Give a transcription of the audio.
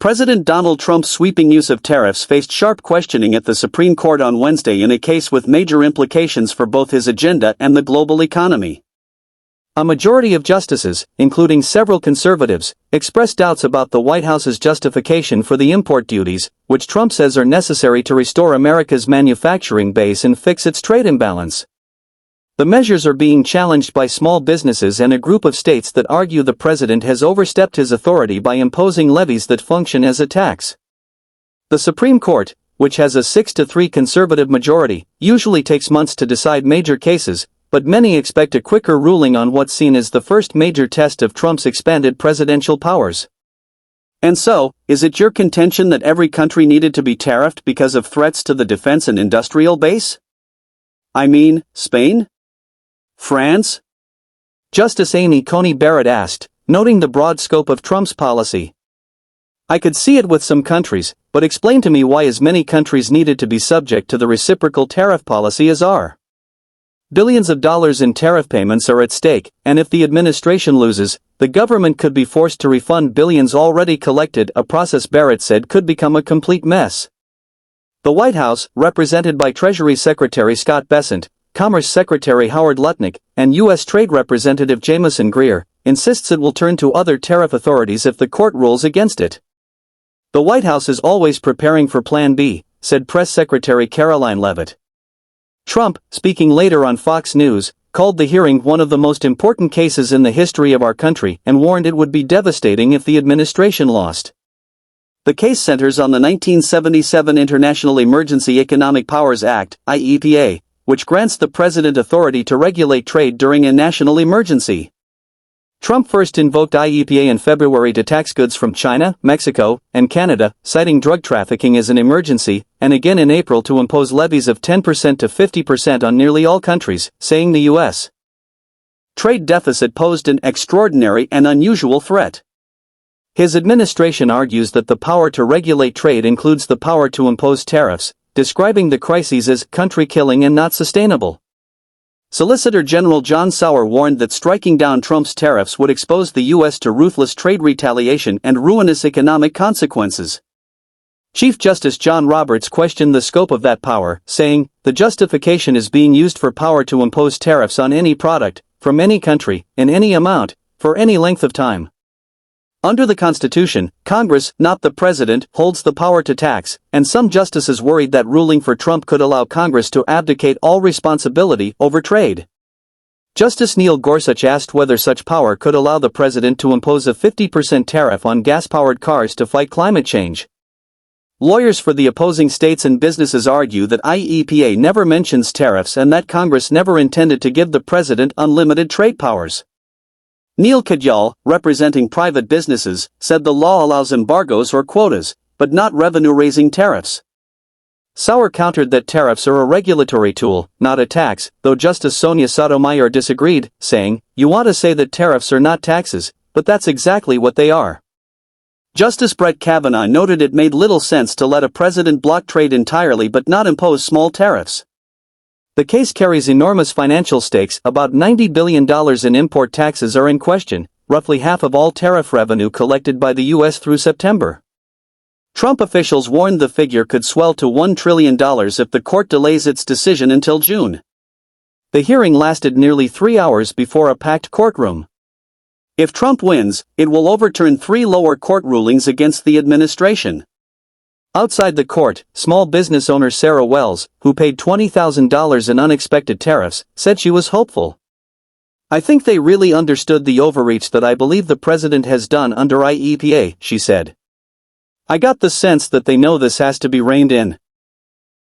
President Donald Trump's sweeping use of tariffs faced sharp questioning at the Supreme Court on Wednesday in a case with major implications for both his agenda and the global economy. A majority of justices, including several conservatives, expressed doubts about the White House's justification for the import duties, which Trump says are necessary to restore America's manufacturing base and fix its trade imbalance. The measures are being challenged by small businesses and a group of states that argue the president has overstepped his authority by imposing levies that function as a tax. The Supreme Court, which has a 6-3 conservative majority, usually takes months to decide major cases, but many expect a quicker ruling on what's seen as the first major test of Trump's expanded presidential powers. And so, is it your contention that every country needed to be tariffed because of threats to the defense and industrial base? I mean, Spain? France? Justice Amy Coney Barrett asked, noting the broad scope of Trump's policy. I could see it with some countries, but explain to me why as many countries needed to be subject to the reciprocal tariff policy as are. Billions of dollars in tariff payments are at stake, and if the administration loses, the government could be forced to refund billions already collected, a process Barrett said could become a complete mess. The White House, represented by Treasury Secretary Scott Bessent, Commerce Secretary Howard Lutnick, and U.S. Trade Representative Jamieson Greer, insists it will turn to other tariff authorities if the court rules against it. The White House is always preparing for Plan B, said Press Secretary Caroline Leavitt. Trump, speaking later on Fox News, called the hearing one of the most important cases in the history of our country and warned it would be devastating if the administration lost. The case centers on the 1977 International Emergency Economic Powers Act, IEEPA, which grants the president authority to regulate trade during a national emergency. Trump first invoked IEEPA in February to tax goods from China, Mexico, and Canada, citing drug trafficking as an emergency, and again in April to impose levies of 10% to 50% on nearly all countries, saying the U.S. trade deficit posed an extraordinary and unusual threat. His administration argues that the power to regulate trade includes the power to impose tariffs, describing the crises as country-killing and not sustainable. Solicitor General John Sauer warned that striking down Trump's tariffs would expose the U.S. to ruthless trade retaliation and ruinous economic consequences. Chief Justice John Roberts questioned the scope of that power, saying, "The justification is being used for power to impose tariffs on any product, from any country, in any amount, for any length of time. Under the Constitution, Congress, not the President, holds the power to tax, and some justices worried that ruling for Trump could allow Congress to abdicate all responsibility over trade." Justice Neal Gorsuch asked whether such power could allow the President to impose a 50% tariff on gas-powered cars to fight climate change. Lawyers for the opposing states and businesses argue that IEEPA never mentions tariffs and that Congress never intended to give the President unlimited trade powers. Neal Katyal, representing private businesses, said the law allows embargoes or quotas, but not revenue-raising tariffs. Sauer countered that tariffs are a regulatory tool, not a tax, though Justice Sonia Sotomayor disagreed, saying, "You want to say that tariffs are not taxes, but that's exactly what they are." Justice Brett Kavanaugh noted it made little sense to let a president block trade entirely but not impose small tariffs. The case carries enormous financial stakes. About $90 billion in import taxes are in question, roughly half of all tariff revenue collected by the U.S. through September. Trump officials warned the figure could swell to $1 trillion if the court delays its decision until June. The hearing lasted nearly 3 hours before a packed courtroom. If Trump wins, it will overturn 3 lower court rulings against the administration. Outside the court, small business owner Sarah Wells, who paid $20,000 in unexpected tariffs, said she was hopeful. "I think they really understood the overreach that I believe the president has done under IEEPA," she said. "I got the sense that they know this has to be reined in."